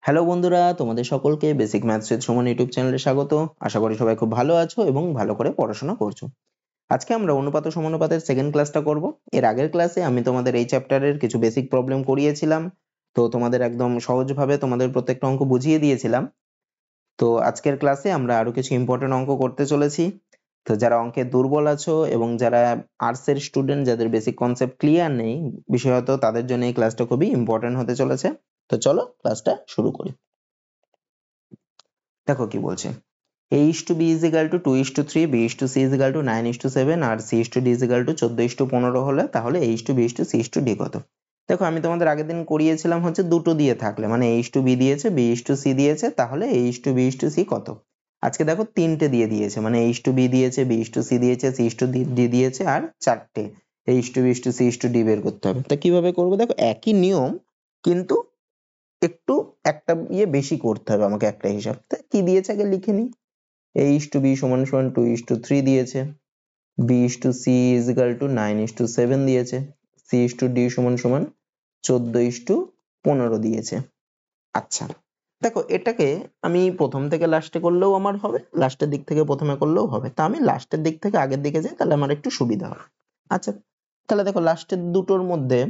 Hello বন্ধুরা, তোমাদের সকলকে basic maths with Suman YouTube চ্যানেলে স্বাগত। আশা করি সবাই খুব ভালো আছো এবং ভালো করে পড়াশোনা করছো। আজকে আমরা অনুপাত ও সমানুপাতের সেকেন্ড ক্লাসটা করব। এর আগের ক্লাসে আমি তোমাদের এই চ্যাপ্টারের কিছু বেসিক প্রবলেম করিয়েছিলাম, তো তোমাদের একদম সহজভাবে তোমাদের প্রত্যেকটা অঙ্ক বুঝিয়ে দিয়েছিলাম। তো আজকের ক্লাসে আমরা আরো কিছু ইম্পর্টেন্ট অঙ্ক করতে চলেছি। তো যারা অঙ্কে দুর্বল আছো এবং যারা আর্টস এর স্টুডেন্ট, যাদের বেসিক কনসেপ্ট ক্লিয়ার নেই বিশেষত, তাদের জন্য এই ক্লাসটা খুবই ইম্পর্টেন্ট হতে চলেছে। তো চলো ক্লাসটা শুরু করি। দেখো কি বলছে, a is to b is equal to 2 is to 3, b is to c is equal to 9 is to 7 R c is to d is equal to 14 is to 15 হলে তাহলে a is to b is to c is to d কত? দেখো আমি তোমাদের আগের দিন করিয়েছিলাম হচ্ছে দুটো দিয়ে থাকলে, মানে a is to b দিয়েছে, b is to c দিয়েছে, তাহলে a is to b is to c কত। আজকে দেখো তিনটে দিয়ে দিয়েছে, মানে a is to b দিয়েছে, b is to c দিয়েছে, c is to d দিয়েছে, আর চারটে a is to b is to c is to d বের করতে হবে। তা কিভাবে করবো? দেখো একই নিয়ম, কিন্তু একটু একটা বেশি করতে হবে আমাকে, একটা হিসাব। তা কি দিয়েছে আগে লিখে নিই। a is to b সমান সমান 2 is to 3 দিয়েছে, b is to c is equal to 9 is to 7 দিয়েছে, c is to d সমান সমান 14 is to 15 দিয়েছে। আচ্ছা দেখো, এটাকে আমি প্রথম থেকে লাস্টে করলেও আমার হবে, লাস্টের দিক থেকে প্রথমে করলেও হবে। তা আমি লাস্টের দিক থেকে আগের দিকে যাই, তাহলে আমার একটু সুবিধা হবে। আচ্ছা তাহলে দেখো লাস্টের দুটোর মধ্যে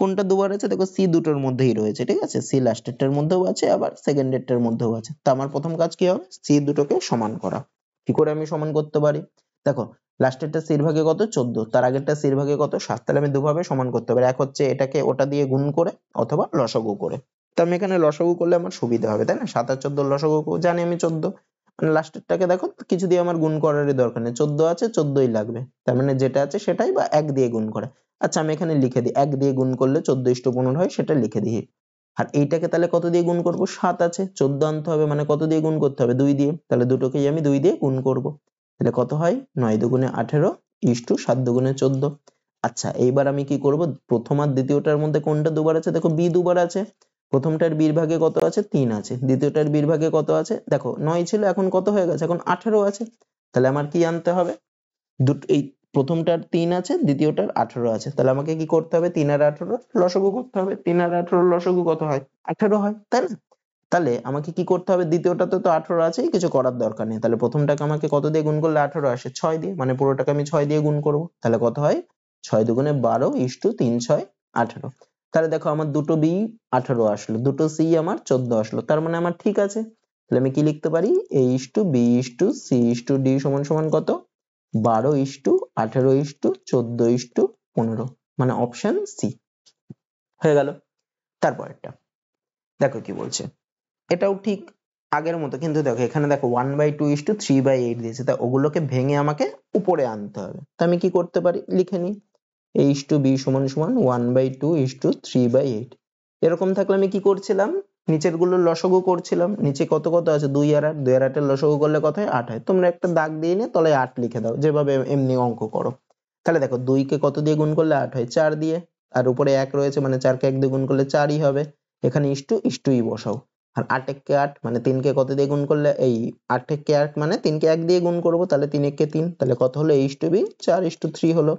কোনটা দুবার আছে? দেখো সি দুটোর মধ্যেই রয়েছে, ঠিক আছে, সি লাস্টেরটার মধ্যেও আছে আবার সেকেন্ডেরটার মধ্যেও আছে। তো আমার প্রথম কাজ কি হবে? সি দুটোকে সমান করা। কি করে আমি সমান করতে পারি? দেখো লাস্টেরটা সির ভাগে কত? 14, তার আগেরটা সির ভাগে কত? 7। তাহলে আমি দুভাবে সমান করতে পারি, এক হচ্ছে এটাকে ওটা দিয়ে গুণ করে, অথবা লসাগু করে। তো আমি এখানে লসাগু করলে আমার সুবিধা হবে, তাই না? 7 আর 14 লসাগু জানি আমি 14, মানে লাস্টেরটাকে দেখো কিছু দিয়ে আমার গুণ করারই দরকার নেই, 14 আছে 14ই লাগবে, তার মানে যেটা আছে সেটাই, বা 1 দিয়ে গুণ করা। আচ্ছা আমি এখানে লিখে দিই, 1 দিয়ে গুণ করলে 14:15 হয়, সেটা লিখে দিই। আর এইটাকে তাহলে কত দিয়ে গুণ করব? 7 আছে, 14 আনতে হবে, মানে কত দিয়ে গুণ করতে হবে? 2 দিয়ে। তাহলে দুটোকেই আমি 2 দিয়ে গুণ করব। তাহলে কত হয়? 9 দুগুণে 18 ইস্টু 7 দুগুণে 14। আচ্ছা এইবার আমি কি করব? প্রথম আর দ্বিতীয়টার মধ্যে কোনটা দুবার আছে? দেখো বি দুবার আছে। প্রথমটার বির ভাগে কত আছে? 3 আছে। দ্বিতীয়টার বির ভাগে কত আছে? দেখো 9 ছিল, এখন কত হয়ে গেছে? এখন 18 আছে। তাহলে আমার কি আনতে হবে? এই প্রথমটার 3 আছে, দ্বিতীয়টার 18 আছে। তাহলে আমাকে কি করতে হবে? 3 আর 18 লসাগু করতে হবে। 3 আর 18 লসাগু কত হয়? 18 হয়, তাই না? তাহলে আমাকে কি করতে হবে? দ্বিতীয়টাতে তো 18 আছেই, কিছু করার দরকার নেই। তাহলে প্রথমটাকে আমাকে কত দিয়ে গুণ করলে 18 আসে? 6 দিয়ে, মানে পুরোটাকে আমি 6 দিয়ে গুণ করব। তাহলে কত হয়? 6 দুগুণে 12 ইস্টু 3 6 18। তাহলে দেখো আমার দুটো বি 18 আসলো, দুটো সি আমার 14 আসলো, তার মানে আমার ঠিক আছে। তাহলে আমি কি লিখতে পারি? a is to B is to C is to D সমান সমান কত? 12 ইস্টু 18 ইস্টু 14 ইস্টু 15, মানে অপশন সি হয়ে গেল। তারপরেরটা দেখো কি বলছে, এটাও ঠিক আগের মতো, কিন্তু দেখো এখানে দেখো 1/2:3/8 দিয়েছে, তা ওগুলোকে ভেঙে আমাকে উপরে আনতে হবে। তা আমি কি করতে পারি? লিখে নিই, a is to b সমান সমান 1/2:3/8। এরকম থাকলে আমি কি করছিলাম? নিচের গুলো লসাগু করছিলাম। নিচে কত কত আছে? 2 আর 8, 2 আর 8 এর লসাগু করলে কত হয়? 8 হয়। তোমরা একটা দাগ দিয়ে নিয়ে তলায় 8 লিখে দাও, যেভাবে এমনি অঙ্ক করো। তাহলে দেখো 2 কে কত দিয়ে গুণ করলে 8 হয়? 4 দিয়ে। আর উপরে 1 রয়েছে, মানে 4 কে 1 দিয়ে গুণ করলে 4ই হবে। এখানে ইস্টুই বসাও। আর 8 একে 8, মানে 3 কে কত দিয়ে গুণ করলে, এই 8 একে 8 মানে 3 কে 1 দিয়ে গুণ করব, তাহলে 3 একে 3, তাহলে কত হলো? a is to b 4:3 হলো।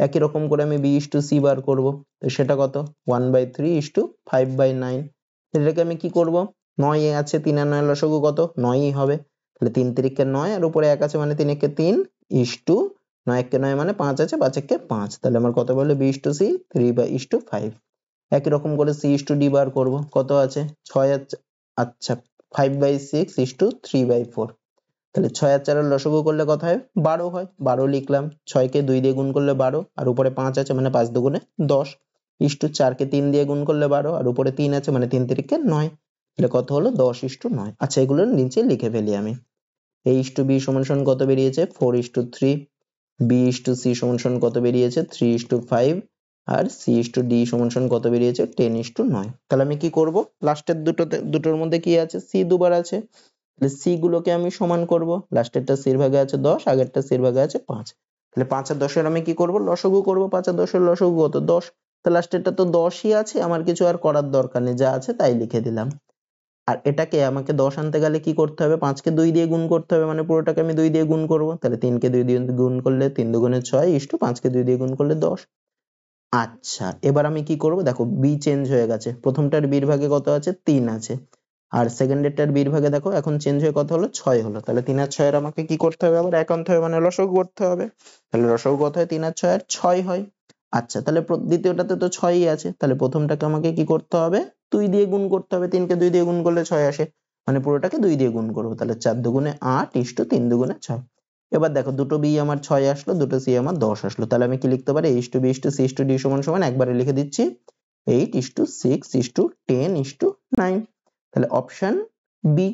একই রকম করে আমি b is to c বার করব, তো সেটা কত? 1/3:5/9। এটাকে আমি কি করব? 9 এ আছে, 3 আর 9 লসাগু কত? 9ই হবে। তাহলে 3 3 9, আর উপরে 1 আছে, মানে 3 1 3 ইস্টু 9 1 9, মানে 5 আছে, 5 1 5। তাহলে আমার কত বললো? b is to c 3/5। একই রকম করে c is to d বার করব, কত আছে? 6 আছে, আচ্ছা 5/6:3/4। তাহলে 6 আর 4 এর লসাগু করলে কত হয়? 12 হয়। 12 লিখলাম। 6 কে 2 দিয়ে গুণ করলে 12, আর উপরে 5 আছে, মানে 5 দুগুণে 10 ইস্টু 4 কে 3 দিয়ে গুণ করলে 12, আর উপরে 3 আছে, মানে 3 3 9। তাহলে কত হলো? 10:9। আচ্ছা এগুলো নিচে লিখে ফেলি আমি। a is to b সমান সমান কত বেরিয়েছে? 4:3। b is to c সমান সমান কত বেরিয়েছে? 3:5। আর c is to d সমান সমান কত বেরিয়েছে? 10:9। তাহলে আমি কি করব? লাস্টের দুটোর মধ্যে কি আছে? c দুবার আছে, তাহলে c গুলোকে আমি সমান করব। লাস্টেরটা c এর ভাগে আছে 10, আগেরটা c এর ভাগে আছে 5। তাহলে 5 আর 10 এর আমি কি করব? লসাগু করব। 5 আর 10 এর লসাগু কত? 10। তো লাস্টেরটা তো 10ই আছে, আমার কিছু আর করার দরকার নেই, যা আছে তাই লিখে দিলাম। আর এটাকে আমাকে 10 আনতে গেলে কি করতে হবে? 5 কে 2 দিয়ে গুণ করতে হবে, মানে পুরোটাকে আমি 2 দিয়ে গুণ করব। তাহলে 3 কে 2 দিয়ে গুণ করলে 3 দুগুণে 6 ইস্টু 5 কে 2 দিয়ে গুণ করলে 10। আচ্ছা এবার আমি কি করব? দেখো b চেঞ্জ হয়ে গেছে। প্রথমটার b এর ভাগে কত আছে? 3 আছে। আর সেকেন্ডেরটার বির ভাগে দেখো এখন চেঞ্জ হয়ে কত হলো 6 হলো, তাহলে 3 আর 6 এর আমাকে কি করতে হবে আবার এক আনতে হবে, মানে লসাগু করতে হবে। তাহলে লসাগু কত হয় 3 আর 6 এর 6 হয়। আচ্ছা তাহলে দ্বিতীয়টাতে তো 6ই আছে, তাহলে প্রথমটাকে আমাকে কি করতে হবে 2 দিয়ে গুণ করতে হবে, 3 কে 2 দিয়ে গুণ করলে 6 আসে, মানে পুরোটাকে 2 দিয়ে গুণ করবো, তাহলে 4 দুগুণে 8 ইস্টু 3 দুগুণে 6। এবার দেখো দুটো বি আমার 6 আসলো, দুটো সি আমার 10 আসলো, তাহলে আমি কি লিখতে পারি H to B is to C is to D সমান সমান একবারে লিখে দিচ্ছি 8 ইস্টু 6 ইস্টু 10 ইস্টু 9, তাহলে অপশন বি।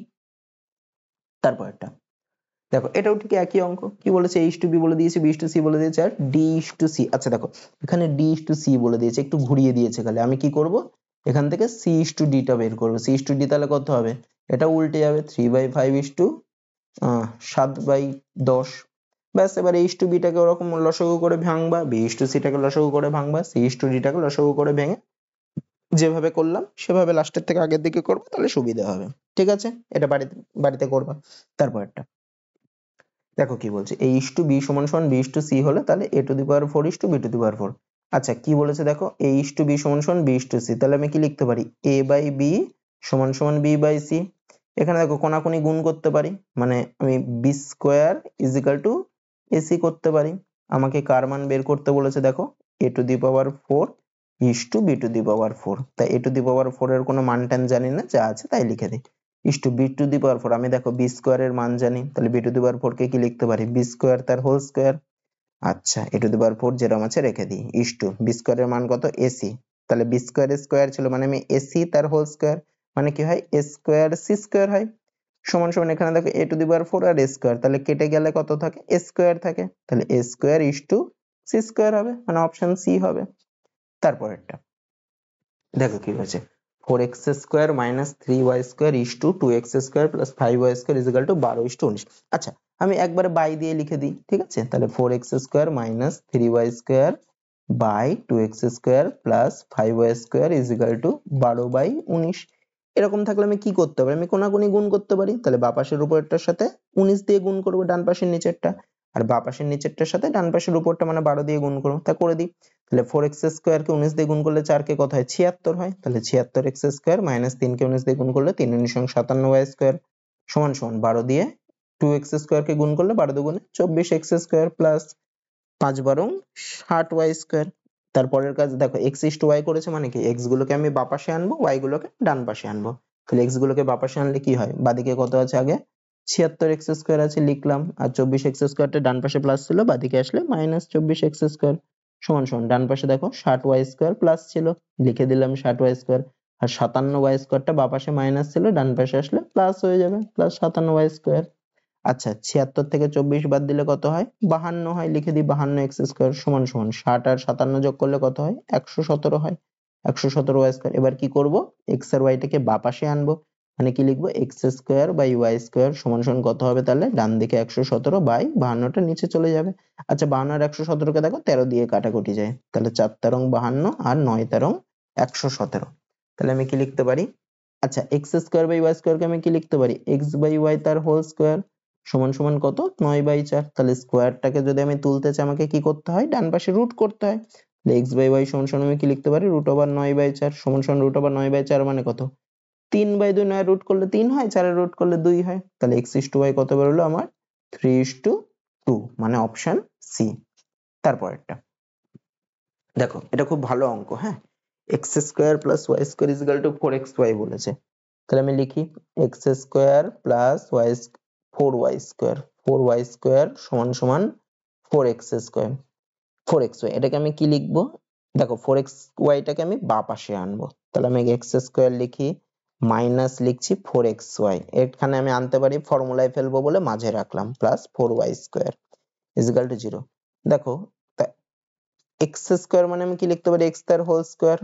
তারপরটা দেখো এটাও ঠিক একই অঙ্ক, কি বলেছে এইচ টু বি বলে দিয়েছে, বি টু সি বলে দিয়েছে, আর ডি টু সি। আচ্ছা দেখো এখানে ডি টু সি বলে দিয়েছে, একটু ঘুরিয়ে দিয়েছে, তাহলে আমি কি করব এখান থেকে সি টু ডি টা বের করবো। সি টু ডি তাহলে কত হবে, এটা উল্টে যাবে 3/5 ইস্টু 7/10। ব্যাস এবার এইচ টু বি টাকে ওরকম লসাগু করে ভাঙবা, বি টু সি টাকে লসাগু করে ভাঙবা, সি টু ডি টাকে লসাগু করে ভেঙে যেভাবে করলাম সেভাবে লাস্টের থেকে আগের দিকে করবো, তাহলে সুবিধা হবে। ঠিক আছে, এটা বাড়িতে বাড়িতে করবা। তারপরটা দেখো কি বলছে, a is to b সমান সমান b is to c হলে তাহলে a to the power 4 is to b to the power 4। আচ্ছা কি বলেছে দেখো, a is to b সমান সমান b is to c, তাহলে আমি কি লিখতে পারি a by b সমান সমান b by c। এখানে দেখো কোনাকুনি গুণ করতে পারি, মানে আমি b square is equal two ac করতে পারি। আমাকে কার মান বের করতে বলেছে দেখো a to the power 4 is to b to the power 4, তাই a to the power 4 এর কোনো মান টান জানি না, যা আছে তাই লিখে দিই। is to b to the power 4, আমি দেখো b স্কোয়ার এর মান জানি, তাহলে b to the power 4 কে কি লিখতে পারি b স্কোয়ার তার হোল স্কোয়ার। আচ্ছা a to the power 4 যেরকম আছে রেখে দিই, is to b স্কোয়ার এর মান কত ac, তাহলে b স্কোয়ার স্কোয়ার ছিল মানে আমি ac তার হোল স্কোয়ার, মানে কি হয় a স্কোয়ার c স্কোয়ার হয়, সমান সমান এখানে দেখো a to the power 4 আর a স্কোয়ার, তাহলে কেটে গেলে কত থাকে a স্কোয়ার থাকে, তাহলে a square is to c square হবে, মানে অপশন সি হবে। তারপরেরটা দেখো কি হয়েছে, 4x square minus 3y square is to 2x square plus 5y square is equal to 12 is to 19। আচ্ছা আমি একবারে বাই দিয়ে লিখে দিই, ঠিক আছে, তাহলে 4x square minus 3y square by 2x square plus 5y square is equal to 12/19। এরকম থাকলে আমি কি করতে পারি, আমি কোনাকুনি গুণ করতে পারি, তাহলে বাঁ পাশের উপরেরটার সাথে 19 দিয়ে গুণ করবো ডান পাশের নিচেরটা, আর বাঁ পাশের নিচেরটার সাথে ডান পাশের উপরটা মানে 12 দিয়ে গুণ করবো, তা করে দিই। তাহলে 4x স্কোয়ার কে 19 দিয়ে গুণ করলে 4 কে কত হয় 76 হয়, তাহলে 76x স্কোয়ার মাইনাস 3 কে 19 দিয়ে গুণ করলে 3 19 57y স্কোয়ার সমান সমান 12 দিয়ে 2x স্কোয়ার কে গুণ করলে 12 দুগুণে 24x square plus 5 বারং 60y square. তারপরের কাজ দেখো x is to y করেছে, মানে কি x গুলোকে আমি বাঁ পাশে আনবো, y গুলোকে ডান পাশে আনবো। তাহলে x গুলোকে বাঁ পাশে আনলে কি হয়, বাঁদিকে কত আছে আগে 76x স্কোয়ার আছে লিখলাম, আর 24x স্কোয়ারটা ডান পাশে প্লাস ছিল, বাঁদিকে আসলে মাইনাস 24x স্কোয়ার সমান সমান ডান পাশে দেখো 60y স্কোয়ার প্লাস ছিল, লিখে দিলাম 60y স্কোয়ার, আর 57y স্কোয়ারটা বাঁ পাশে মাইনাস ছিল, ডান পাশে আসলে প্লাস হয়ে যাবে, প্লাস 57y স্কোয়ার। আচ্ছা 76 থেকে 24 বাদ দিলে কত হয় 52 হয়, লিখে দিই 52x স্কোয়ার সমান সমান 60 আর 57 যোগ করলে কত হয় 117 হয়, 117y স্কোয়ার। এবার কি করব x আর y টাকে বাঁ পাশে আনবো, মানে কি লিখবো x square by y square সমান সমান কত হবে, তাহলে ডান দিকে 117 বাই 52টা নিচে চলে যাবে। আচ্ছা 52 আর 117 কে দেখো 13 দিয়ে কাটাকুটি যায়, তাহলে 4 তেরং 52 আর 9 তেরং 117, তাহলে আমি কি লিখতে পারি, আচ্ছা x square by y square কে আমি কি লিখতে পারি x বাই y তার হোল স্কোয়ার সমান সমান কত 9/4, তাহলে স্কোয়ারটাকে যদি আমি তুলতে চাই আমাকে কি করতে হয় ডান পাশে রুট করতে হয়, তাহলে x বাই y সমান সমান আমি কি লিখতে পারি রুট ওভার 9/4 সমান সমান রুট ওভার 9/4 মানে কত 3/2, 9 রুট করলে 3 হয়, 4 এর রুট করলে 2 হয়, তাহলে x is to y কত বেরোলো আমার 3:2, মানে অপশন সি। তারপরেরটা দেখো এটা খুব ভালো অঙ্ক, হ্যাঁ, x square plus y square is equal to 4xy বলেছে, তাহলে আমি লিখি x square plus y 4y square, 4y square সমান সমান 4x স্কোয়ার, 4xy এটাকে আমি কি লিখবো, দেখো 4xy টাকে আমি বাঁ পাশে আনবো, তাহলে আমি x স্কোয়ার লিখি মাইনাস লিখছি 4xy, এখানে আমি আনতে পারি ফর্মুলায় ফেলবো বলে মাঝে রাখলাম, plus 4y square is equal to 0। দেখো x স্কোয়ার মানে আমি কি লিখতে পারি x তার হোল স্কোয়ার,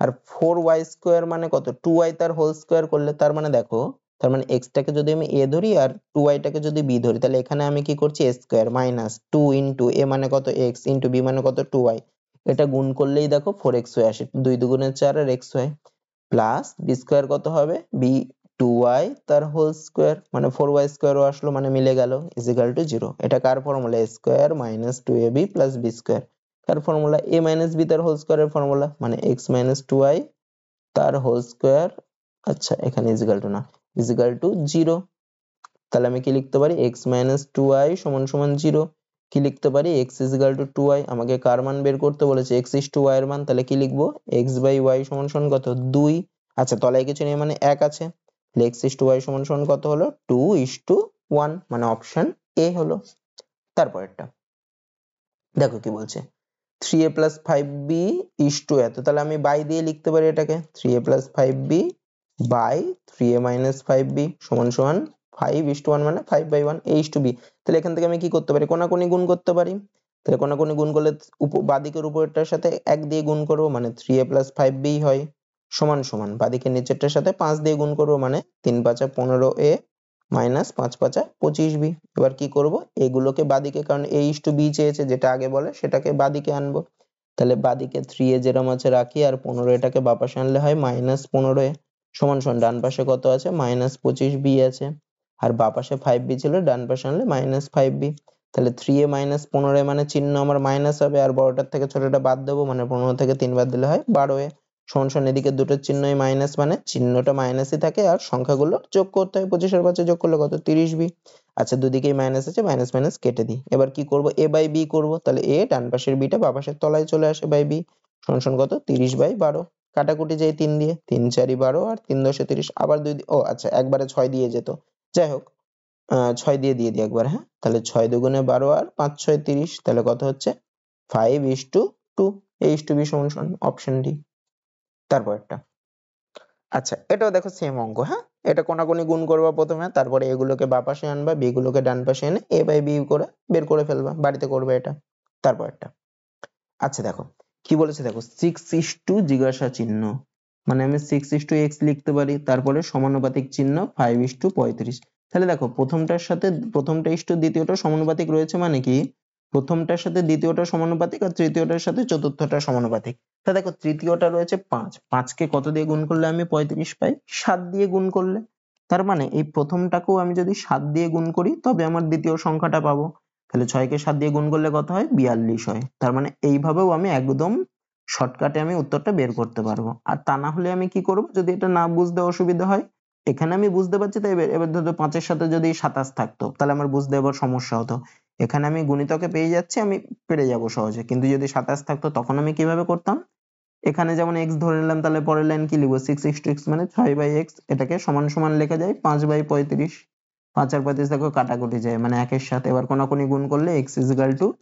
আর 4y স্কোয়ার মানে কত 2y তার হোল স্কোয়ার করলে, তার মানে দেখো তার মানে x টাকে যদি আমি a ধরি আর 2y টাকে যদি b ধরি, তাহলে এখানে আমি কি করছি a square minus 2 into a মানে কত x ইনটু b মানে কত 2y, এটা গুণ করলেই দেখো 4xy আসে, 2 দুগুণে 4 আর xy প্লাস b স্কোয়ার কত হবে b 2y তার হোল স্কোয়ার, মানে 4y স্কোয়ারও আসলো, মানে মিলে গেল ইজ ইকুয়াল টু 0। এটা কার formula a square minus 2ab plus b square, তার ফর্মুলা a মাইনাস b তার হোল স্কোয়ারের ফর্মুলা, মানে x মাইনাস 2y তার হোল স্কোয়ার আচ্ছা এখানে ইজিক্যাল টু না, ইজিক্যাল টু 0। তাহলে আমি কি লিখতে পারি x মাইনাস 2y সমান সমান 0। কি লিখতে পারি x ইজিক্যাল টু 2y। আমাকে কার মান বের করতে বলেছে x ইস টু y এর মান, তাহলে কি লিখবো x বাই y সমান সমান কত 2। আচ্ছা তলায় কিছু নেই মানে 1 আছে, তাহলে x ইস টু y সমান সমান কত হলো 2:1, মানে অপশন এ হলো। তারপরেরটা দেখো কি বলছে 3a plus 5b is to এত, তাহলে আমি বাই দিয়ে লিখতে পারি এটাকে 3a plus 5b by 3a minus 5b সমান সমান 5:1, মানে 5/1 a is to b। তাহলে এখান থেকে আমি কি করতে পারি কোনাকুনি গুণ করতে পারি। তাহলে কোনাকুনি গুণ করলে বাঁদিকের উপরেরটার সাথে 1 দিয়ে গুণ করব মানে 3a plus 5b হয়, সমান সমান বাঁদিকের নিচেরটার সাথে 5 দিয়ে গুণ করব মানে 3×5 = 15a মাইনাস 5×5 = 25b। এবার কি করব এগুলোকে বাঁদিকে, কারণ a is to b চেয়েছে যেটা আগে বলে সেটাকে বাঁদিকে আনবো। তাহলে বাঁদিকে 3a যেরকম আছে রাখি, আর 15 এটাকে বাঁ পাশে আনলে হয় -15a সমান সমান ডান পাশে কত আছে -25b আছে, আর বাঁ পাশে 5b ছিল ডান পাশে আনলে -5b। তাহলে 3a - 15a মানে চিহ্ন আমার মাইনাস হবে, আর বড়টার থেকে ছোটটা বাদ দেবো মানে 15 থেকে 3 বাদ দিলে হয় 12a সমান সমান এদিকে দুটো চিহ্নই মাইনাস মানে চিহ্নটা মাইনাসই থাকে, আর সংখ্যাগুলো যোগ করতে হয়, 25 এর পাশে যোগ করলে কত 30b। আচ্ছা দুদিকেই মাইনাস আছে, মাইনাস মাইনাস কেটে দিই। এবার কি করব a বাই b করব, তাহলে a ডান পাশের b টা বাঁ পাশের তলায় চলে আসে বাই b সমান সমান কত 30/12। কাটাকুটি যায় 3 দিয়ে, 3 4 12 আর 3 10 30। আবার দুই ও আচ্ছা একবারে 6 দিয়ে যেত, যাই হোক 6 দিয়ে দিই একবার। হ্যাঁ তাহলে 6 দুগুণে 12 আর 5 6 30, তাহলে কত হচ্ছে 5:2, a is to b সমান সমান অপশন ডি। তারপরটা আচ্ছা এটাও দেখো সেম অঙ্ক। হ্যাঁ এটা কোনাকুনি গুণ করবা প্রথমে, তারপরে এগুলোকে বাঁ পাশে আনবা, b গুলোকে ডান পাশে এনে a বাই b করে বের করে ফেলবা, বাড়িতে করবে এটা। তারপরটা আচ্ছা দেখো কি বলেছে দেখো 6:, জিজ্ঞাসা চিহ্ন, মানে আমি 6:x লিখতে পারি, তারপরে সমানুপাতিক চিহ্ন 5:35। তাহলে দেখো প্রথমটার সাথে প্রথমটা ইস্টু দ্বিতীয়টা সমানুপাতিক রয়েছে, মানে কি প্রথমটার সাথে দ্বিতীয়টা সমানুপাতিক আর তৃতীয়টার সাথে চতুর্থটা সমানুপাতিক। তা দেখো তৃতীয়টা রয়েছে 5, 5 কে কত দিয়ে গুণ করলে আমি 35 পাই 7 দিয়ে গুণ করলে। তার মানে এই প্রথমটাকেও আমি যদি 7 দিয়ে গুণ করি তবে আমার দ্বিতীয় সংখ্যাটা পাবো। তাহলে 6 কে 7 দিয়ে গুণ করলে কত হয় 42 হয়। তার মানে এইভাবেও আমি একদম শর্টকাটে আমি উত্তরটা বের করতে পারবো। আর তা না হলে আমি কি করব, যদি এটা না বুঝতে অসুবিধা হয়, এখানে আমি বুঝতে পারছি তাই এবার ধরো 5 এর সাথে যদি 27 থাকতো তাহলে আমার বুঝতে এবার সমস্যা হতো। এখানে আমি গুণিতকে পেয়ে যাচ্ছি, আমি পেরে যাব সহজে, কিন্তু যদি 27 থাকতো তখন আমি কিভাবে করতাম, এখানে যেমন x ধরে নিলাম, তাহলে পরের লাইন কি লিখবো 6:x মানে 6/x, এটাকে সমান সমান লেখা যায় 5/35। 5 আর 35 দেখো কাটাকুটি যায় মানে একের সাথে, এবার কোনাকুনি গুণ করলে x =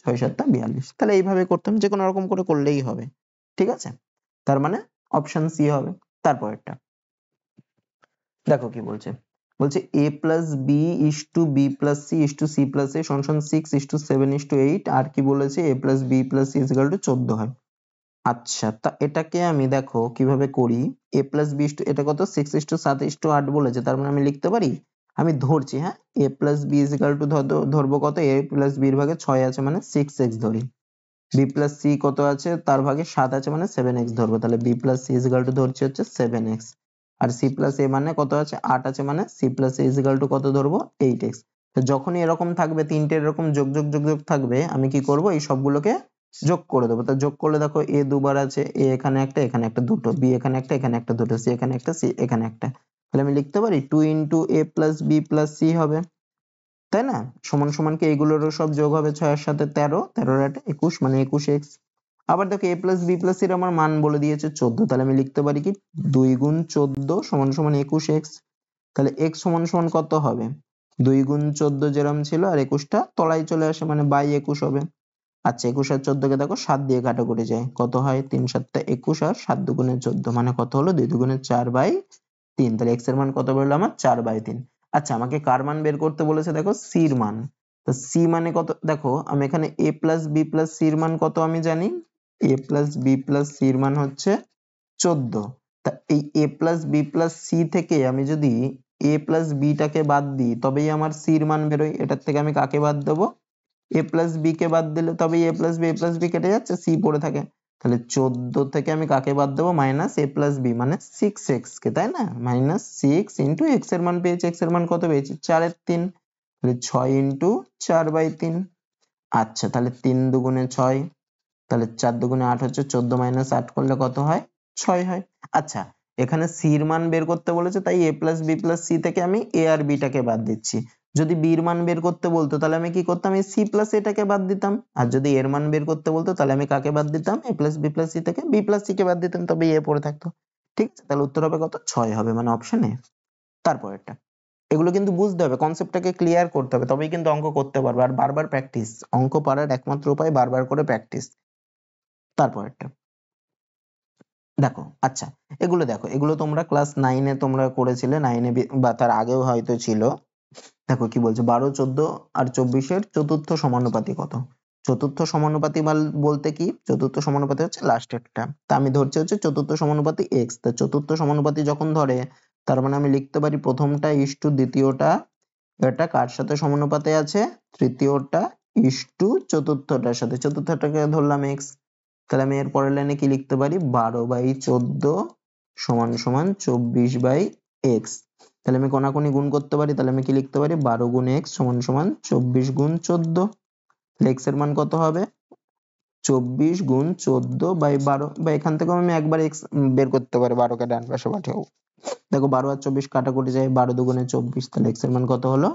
6×7 = 42। তাহলে এইভাবে করতাম, যে কোনো রকম করে করলেই হবে, ঠিক আছে। তার মানে অপশন সি হবে। তারপরেরটা দেখো কি বলছে, বলছে a plus b is to b plus c is to c plus a সমান সমান 6 is to 7 is to 8, আর কি বলেছে a plus b plus c is equal to 14 হয়। আচ্ছা তা এটাকে আমি দেখো কিভাবে করি, a plus b এটা কত 6:7:8 বলেছে, তার মানে আমি লিখতে পারি, আমি ধরছি হ্যাঁ a plus b is equal to ধরবো কত, a plus b এর ভাগে 6 আছে মানে 6x ধরি, b plus c কত আছে তার ভাগে 7 আছে মানে 7x ধরবো, তাহলে b plus c is equal to ধরছি হচ্ছে 7x, R c plus a মানে কত আছে 8 আছে মানে c plus a is equal to কত ধরবো 8x। তো যখনই এরকম থাকবে তিনটে এরকম যোগ যোগ যোগ যোগ থাকবে, আমি কি করব এই সবগুলোকে যোগ করে দেবো। তা যোগ করলে দেখো a দুবার আছে, a এখানে একটা এখানে একটা দুটো, b এখানে একটা এখানে একটা দুটো, c এখানে একটা c এখানে একটা, তাহলে আমি লিখতে পারি 2 into a plus b plus c হবে, তাই না। সমান সমান কি এগুলোরও সব যোগ হবে, 6 এর সাথে 13, 13 আর 8 21 মানে 21x। আবার দেখো a plus b plus c এর আমার মান বলে দিয়েছে 14, তাহলে আমি লিখতে পারি কি 2 গুণ 14 সমান সমান 21x। তাহলে x সমান সমান কত হবে 2 গুণ 14 যেরকম ছিল আর 21টা তলায় চলে আসে মানে বাই 21 হবে। আচ্ছা 21 আর 14 কে দেখো 7 দিয়ে কাটাকুটি যায়, কত হয় 3 7 21 আর 7 দুগুণে 14 মানে কত হলো 2 দুগুণে 4/3। তাহলে x এর মান কত বেরোলো আমার 4/3। আচ্ছা আমাকে কার মান বের করতে বলেছে দেখো c এর মান, তো c মানে কত দেখো আমি এখানে a plus b plus c এর মান কত আমি জানি, a plus b plus c এর মান হচ্ছে 14। তা এই a plus b plus c থেকে আমি যদি a plus b টাকে বাদ দিই তবেই আমার c এর মান বেরোয়, এটার থেকে আমি কাকে বাদ দেবো a plus b কে বাদ দিলে তবেই a plus b কেটে যাচ্ছে c পড়ে থাকে, তাহলে 14 থেকে আমি কাকে বাদ দেবো মাইনাস a plus b মানে 6x কে, তাই না, মাইনাস 6 ইন্টু x এর মান পেয়েছি, x এর মান কত পেয়েছি 4/3, তাহলে 6 ইন্টু 4/3। আচ্ছা তাহলে 3 দুগুণে 6, তাহলে 4 দুগুণে 8 হচ্ছে 14 মাইনাস 8 করলে কত হয় 6 হয়। আচ্ছা এখানে সি এর মান বের করতে বলেছে, তাই a plus B plus C থেকে আমি এ আর বিটাকে বাদ দিচ্ছি। যদি বি এর মান বের করতে বলতো তাহলে আমি কি করতাম, এই সি প্লাস এটাকে বাদ দিতাম। আর যদি এর মান বের করতে বলতো তাহলে আমি কাকে বাদ দিতাম, এ প্লাস বি প্লাস সি থেকে বি প্লাস সি কে বাদ দিতাম, তবে এ পড়ে থাকতো। ঠিক আছে, তাহলে উত্তর হবে কত, 6 হবে, মানে অপশন এ। তারপরেরটা, এগুলো কিন্তু বুঝতে হবে, কনসেপ্টটাকে ক্লিয়ার করতে হবে, তবেই কিন্তু অঙ্ক করতে পারবে। আর বারবার প্র্যাকটিস, অঙ্ক পারার একমাত্র উপায় বারবার করে প্র্যাকটিস। তারপরেরটা দেখো, আচ্ছা এগুলো দেখো, এগুলো তোমরা ক্লাস 9-এ তোমরা করেছিলে, 9-এ বা তার আগেও হয়তো ছিল। দেখো কি বলছে, 12, 14 আর 24-এর চতুর্থ সমানুপাতি কত? চতুর্থ সমানুপাতি বলতে কি, চতুর্থ সমানুপাতি হচ্ছে লাস্টেরটা। তা আমি ধরছি হচ্ছে চতুর্থ সমানুপাতি x। তা চতুর্থ সমানুপাতি যখন ধরে, তার মানে আমি লিখতে পারি প্রথমটা ইস্টু দ্বিতীয়টা, এটা কার সাথে সমানুপাতে আছে, তৃতীয়টা ইস্টু চতুর্থটার সাথে, চতুর্থটাকে ধরলাম x। তাহলে আমি এর পরের লাইনে কি লিখতে পারি, 12/14 সমান সমান 24/x। তাহলে আমি কোনাকুনি গুণ করতে পারি, তাহলে আমি কি লিখতে পারি, 12 গুণ x সমান সমান 24 গুণ 14। তাহলে x এর মান কত হবে, 24 গুণ 14/12, বা এখান থেকে আমি একবার x বের করতে পারি, 12 কে ডান পাশে পাঠাবো। দেখো 12 আর 24 কাটাকুটি যায়, 12 দুগুণে 24, তাহলে x এর মান কত হলো,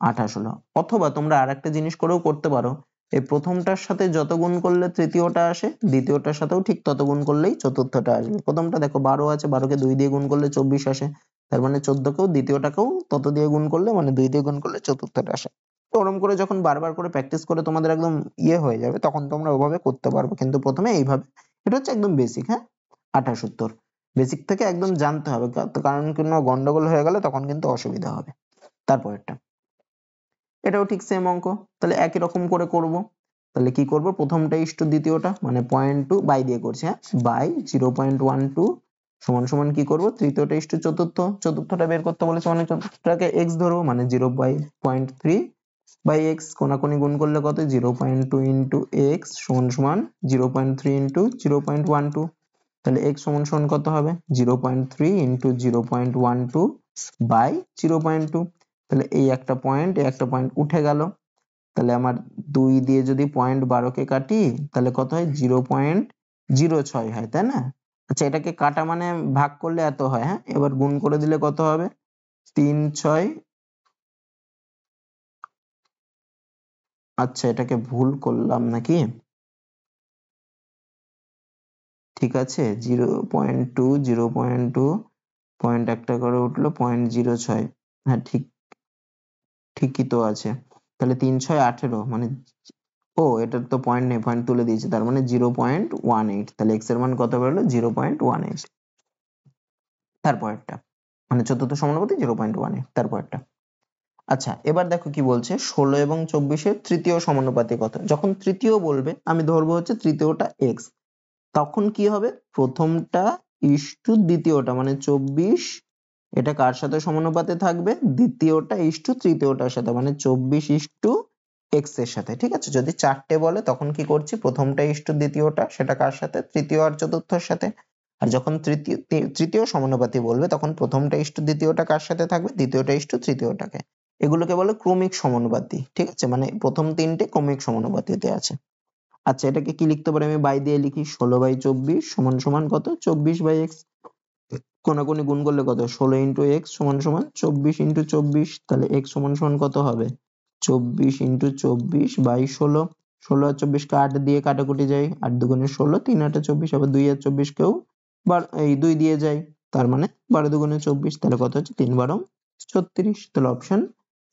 28 হলো। অথবা তোমরা আরেকটা জিনিস করেও করতে পারো, এই প্রথমটার সাথে যত গুণ করলে তৃতীয়টা আসে, দ্বিতীয়টার সাথেও ঠিক তত গুণ করলেই চতুর্থটা আসবে। প্রথমটা দেখো 12 আছে, 12 কে 2 দিয়ে গুণ করলে 24 আসে, তার মানে 14 কেও দ্বিতীয়টাকেও তত দিয়ে গুণ করলে, মানে 2 দিয়ে গুণ করলে চতুর্থটা আসে। তো ওরকম করে যখন বারবার করে প্র্যাকটিস করে তোমাদের একদম হয়ে যাবে, তখন তোমরা ওভাবে করতে পারবে, কিন্তু প্রথমে এইভাবে। এটা হচ্ছে একদম বেসিক, হ্যাঁ, 28 উত্তর। বেসিক থেকে একদম জানতে হবে, কারণ কোনো গন্ডগোল হয়ে গেলে তখন কিন্তু অসুবিধা হবে। তারপরেরটা, এটাও ঠিক সেম অঙ্ক, তাহলে একই রকম করে করব। তাহলে কি করব, প্রথমটা ইস্টু দ্বিতীয়টা, মানে 0.2 বাই দিয়ে করছি, হ্যাঁ, বাই 0.12 সমান সমান কি করব, তৃতীয়টা ইস্টু চতুর্থ, চতুর্থটা বের করতে বলেছে, মানে চতুর্থটাকে x ধরবো, মানে 0/0.3 বাই x, কোনাকুনি গুণ করলে কত, 0.2 ইন্টু x সমান সমান 0.3 ইন্টু 0.12। তাহলে x সমান সমান কত হবে, 0.3 ইন্টু 0.12 বাই 0.2। তাহলে এই একটা পয়েন্ট, এই একটা পয়েন্ট উঠে গেল। তাহলে আমার 2 দিয়ে যদি 0.12 কে কাটি, তাহলে কত হয়, 0.06 হয়, তাই না? আচ্ছা, এটাকে কাটা মানে ভাগ করলে এত হয়, হ্যাঁ, এবার গুণ করে দিলে কত হবে, 3, 6। আচ্ছা, এটাকে ভুল করলাম নাকি, ঠিক আছে, 0.2, 0.2 পয়েন্ট একটা করে উঠলো, 0.06, হ্যাঁ ঠিক, ঠিকই তো আছে। তাহলে 3, 6, 18, মানে ও এটার তো পয়েন্ট নেই, পয়েন্ট তুলে দিয়েছে, তার মানে 0.18। তাহলে x এর মান কত বেরোলো, 0.18। তারপরেরটা, মানে চতুর্থ সমানুপাতি 0.18। তারপরেরটা, আচ্ছা এবার দেখো কি বলছে, 16 এবং 24-এর তৃতীয় সমানুপাতি কত? যখন তৃতীয় বলবে আমি ধরবো হচ্ছে তৃতীয়টা x, তখন কি হবে, প্রথমটা ইস্টু দ্বিতীয়টা, মানে 24, এটা কার সাথে সমানুপাতে থাকবে, দ্বিতীয়টা ইস্টু তৃতীয়টার সাথে, মানে 24 ইস্টু x এর সাথে। ঠিক আছে, যদি চারটে বলে তখন কি করছি, প্রথমটা ইস্টু দ্বিতীয়টা, সেটা কার সাথে, তৃতীয় আর চতুর্থের সাথে। আর যখন তৃতীয় সমানুপাতি বলবে, তখন প্রথমটা ইস্টু দ্বিতীয়টা কার সাথে থাকবে, দ্বিতীয়টা ইস্টু তৃতীয়টাকে। এগুলোকে বলে ক্রমিক সমানুপাতি। ঠিক আছে, মানে প্রথম তিনটে ক্রমিক সমানুপাতিতে আছে। আচ্ছা, এটাকে কি লিখতে পারি, আমি বাই দিয়ে লিখি, 16/24 সমান সমান কত, 24/x। কোনাকুনি গুণ করলে কত, 16 ইন্টু এক্স সমান সমান 24 ইন্টু 24। তাহলে এক্স সমান সমান কত হবে, 24 ইন্টু 24 বাই 16। 16 আর 24 কে 8 দিয়ে কাটাকুটি যায়, 8 দুগুণে 16, 3 8 24, আবার 2 আর 24 কেও এই 2 দিয়ে যায়, তার মানে 12 দুগুণে 24। তাহলে কত হচ্ছে, 3 12 36। তাহলে অপশন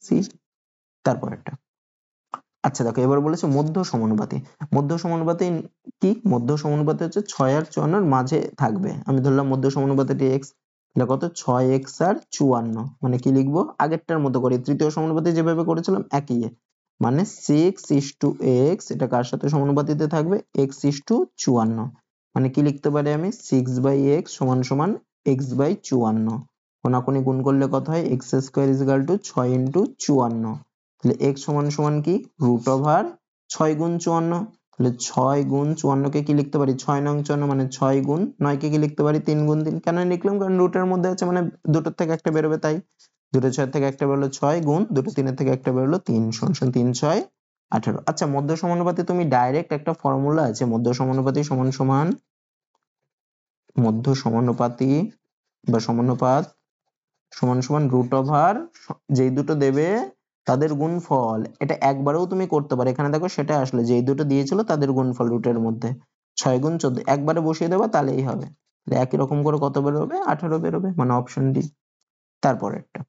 সি। তারপর একটা, আচ্ছা দেখো এবার বলেছে মধ্য সমানুপাতি। মধ্য সমানুপাতি কি, মধ্য সমানুপাতি হচ্ছে 6 আর 54 এর মাঝে থাকবে। আমি ধরলাম মধ্য সমানুপাতিটি x, তাহলে কত, 6x আর 54, মানে কি লিখবো, আগেরটার মতো করে তৃতীয় সমানুপাতি যেভাবে করেছিলাম একই, মানে 6:x, এটা কার সাথে সমানুপাতিতে থাকবে, x:54, মানে কি লিখতে পারি আমি, 6/x সমান সমান x/54। কোনাকুনি গুণ করলে কত হয়, x² = 6 × 54। তাহলে x সমান সমান কি, √6 গুণ 54। তাহলে 6 গুণ 54 কে কি লিখতে পারি, 6 নং 54, মানে 6 গুণ 9 কে কি লিখতে পারি, 3 গুণ 3। কেন লিখলাম, কারণ রুটের মধ্যে আছে, মানে দুটোর থেকে একটা বেরোবে, তাই 2 6 থেকে একটা বেরোলো 6 গুণ 2 3 থেকে একটা বেরোলো 3 সমান 3 6 18। আচ্ছা, মধ্য সমানুপাতি তুমি ডাইরেক্ট একটা ফর্মুলা আছে, মধ্য সমানুপাতি সমান সমান, মধ্য সমানুপাতি বা সমানুপাত সমান সমান রুট ওভার যেই দুটো দেবে তাদের গুণফল। এটা একবারেও তুমি করতে পারো, এখানে দেখো সেটা আসলে যেই দুটো দিয়েছিল তাদের গুণফল রুটের মধ্যে 6 গুণ 14 একবারে বসিয়ে দেবা তাহলেই হবে। একই রকম করে কত বেরোবে? 18 বেরোবে, মানে অপশন ডি। তারপরেরটা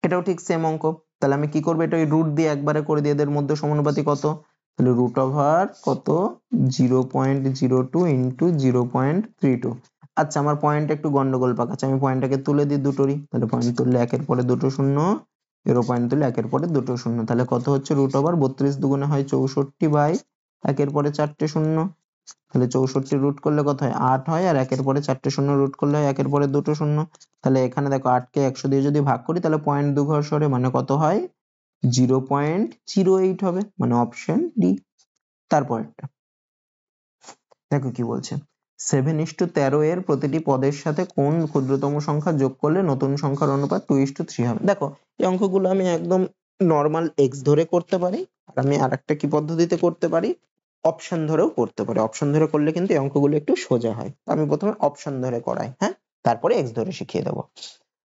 এটাও ঠিক সেম অঙ্ক। তাহলে আমি কি করবো, এটা ওই রুট দিয়ে একবারে করে দিয়ে এদের মধ্যে সমানুপাতি কত, তাহলে রুট ওভার কত 0.02 ইন্টু 0.32। আচ্ছা আমার পয়েন্ট একটু গন্ডগোল পাকাচ্ছে, আমি পয়েন্টটাকে তুলে দিই দুটোরই, তাহলে পয়েন্ট তুললে একের পরে দুটো শূন্য, এরো পয়েন্ট তুললে একের পরে দুটো শূন্য, তাহলে কত হচ্ছে রুট ওভার 32 দুগুণে হয় 64 বাই একের পরে চারটে শূন্য, তাহলে 64 রুট করলে কত হয় 8 হয়, আর একের পরে চারটে শূন্য রুট করলে হয় একের পরে দুটো শূন্য। তাহলে এখানে দেখো 8 কে 100 দিয়ে যদি ভাগ করি তাহলে পয়েন্ট দু ঘর সরে, মানে কত হয় 0.08 হবে, মানে অপশন ডি। তারপরটা দেখো কি বলছে, 7:13 এর প্রতিটি পদের সাথে কোন ক্ষুদ্রতম সংখ্যা যোগ করলে নতুন সংখ্যার অনুপাত 2:3 হবে। দেখো এই অঙ্কগুলো আমি একদম নর্মাল এক্স ধরে করতে পারি, আর আমি আরেকটা কি পদ্ধতিতে করতে পারি, অপশন ধরেও করতে পারি। অপশন ধরে করলে কিন্তু এই অঙ্কগুলো একটু সোজা হয়। আমি প্রথমে অপশন ধরে করাই, হ্যাঁ, তারপরে এক্স ধরে শিখিয়ে দেবো।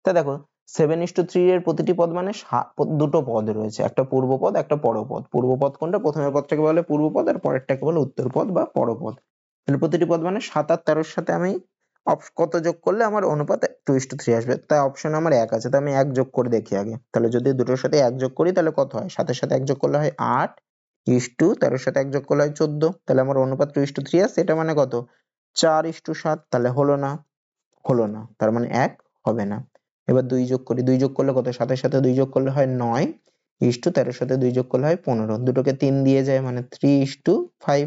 তা দেখো 7:3 এর প্রতিটি পদ মানে দুটো পদ রয়েছে, একটা পূর্বপদ একটা পরপদ। পূর্বপদ কোনটা, প্রথমের পদটাকে বলে পূর্বপদ আর পরেরটাকে বলে উত্তরপদ বা পরপদ। তাহলে প্রতিটি পদ মানে 7 আর 13 এর সাথে আমি কত যোগ করলে আমার অনুপাত 2:3 আসবে, তাই অপশন আমার 1 আছে, তাই আমি 1 যোগ করে দেখি আগে। তাহলে যদি দুটোর সাথে 1 যোগ করি তাহলে কত হয়, 7 এর সাথে 1 যোগ করলে হয় 8, 13 এর সাথে 1 যোগ করলে হয় 14, তাহলে আমার অনুপাত 2:3 আসছে। এটা মানে কত 4:7, তাহলে হলো না, তার মানে 1 হবে না। এবার 2 যোগ করি, 2 যোগ করলে কত, 7 এর সাথে 2 যোগ করলে হয় 9, 13 এর সাথে 2 যোগ করলে হয় 15, দুটোকে 3 দিয়ে যায় মানে 3:5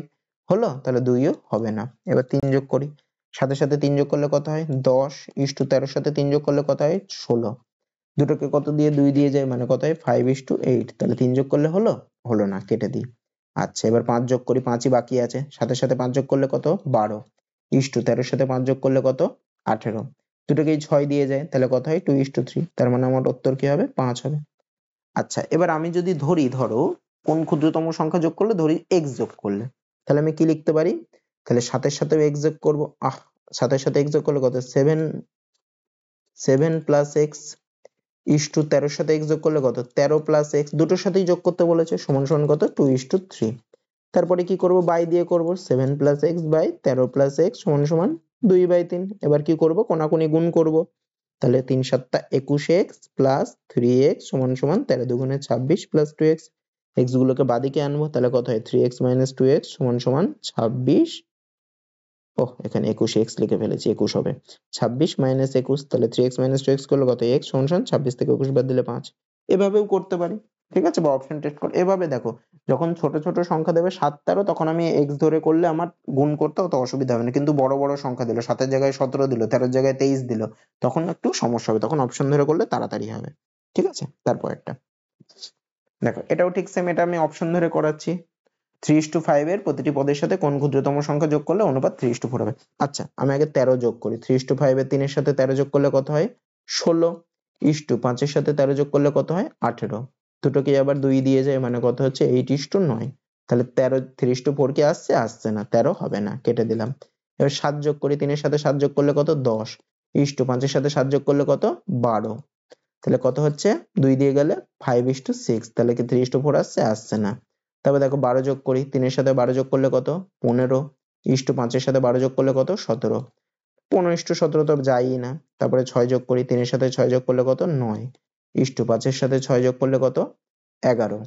হলো, তাহলে 2 ও হবে না। এবার 3 যোগ করি, 7 এর সাথে 3 যোগ করলে কত হয় 10, 13 এর সাথে 3 যোগ করলে কত হয় 16, দুটোকে কত দিয়ে 2 দিয়ে যায় মানে কত হয় 5:8, তাহলে 3 যোগ করলে হলো না, কেটে দিই। আচ্ছা এবার 5 যোগ করি, 5ই বাকি আছে, 7 এর সাথে 5 যোগ করলে কত 12, 13 এর সাথে 5 যোগ করলে কত 18, দুটোকেই 6 দিয়ে যায় তাহলে কত হয় 2:3, তার মানে আমার উত্তর কি হবে 5 হবে। আচ্ছা এবার আমি যদি ধরো কোন ক্ষুদ্রতম সংখ্যা যোগ করলে, ধরি x যোগ করলে, তাহলে আমি কি লিখতে পারি, তাহলে 7 এর সাথেও x যোগ করব, 7 এর সাথে x যোগ করলে কত 7 প্লাস x, 13 এর সাথে x যোগ করলে কত 13 প্লাস x, দুটোর সাথেই যোগ করতে বলেছে, সমান সমান কত 2:3। তারপরে কি করব, বাই দিয়ে করব, 7 plus x by 13 plus x সমান সমান 2/3। এবার কি করব, কোনাকুনি গুণ করব, তাহলে 3 7 21x প্লাস 3x সমান সমান 13 দুগুণে 26 প্লাস 2x, এক্স গুলোকে বাদিকে আনবো, তাহলে কত হয় 3x মাইনাস 2x সমান সমান 26, এখানে 21x লিখে ফেলেছি, 21 হবে, 26 মাইনাস 21, তাহলে 3x মাইনাস 2x করলে কত, x সমান সমান 26 থেকে 21 বাদ দিলে 5। এভাবেও করতে পারি, ঠিক আছে, বা অপশন টেস্ট করে। এভাবে দেখো যখন ছোট ছোট সংখ্যা দেবে 7 13 তখন আমি x ধরে করলে আমার গুণ করতে অত অসুবিধা হবে না, কিন্তু বড় বড় সংখ্যা দিল, 7 এর জায়গায় 17 দিল, 13 এর জায়গায় 23 দিল, তখন একটু সমস্যা হবে, তখন অপশন ধরে করলে তাড়াতাড়ি হবে। ঠিক আছে, তারপর একটা দেখো, এটাও ঠিক সেম, এটা আমি অপশন ধরে করাচ্ছি। 3:5 এর প্রতিটি পদের সাথে কোন ক্ষুদ্রতম সংখ্যা যোগ করলে অনুপাত 3:4 হবে। আচ্ছা আমি আগে 13 যোগ করি, 3:5 এর 3 এর সাথে 13 যোগ করলে কত হয় 16, 5 এর সাথে 13 যোগ করলে কত হয় 18, দুটোকে আবার 2 দিয়ে যায় মানে কত হচ্ছে 8:9, তাহলে 13 3:4 কি আসছে, আসছে না, 13 হবে না, কেটে দিলাম। এবার 7 যোগ করি, 3 এর সাথে 7 যোগ করলে কত 10, 5 এর সাথে 7 যোগ করলে কত 12, তাহলে কত হচ্ছে 2 দিয়ে গেলে 5:6, তাহলে কি 3:4 আসছে, আসছে না। তারপর দেখো 12 যোগ করি, 3 এর সাথে 12 যোগ করলে কত 15, 5 এর সাথে 12 যোগ করলে কত 17, 15:17 তো যায়ই না। তারপরে 6 যোগ করি, 3 এর সাথে 6 যোগ করলে কত 9, 5 এর সাথে 6 যোগ করলে কত 11।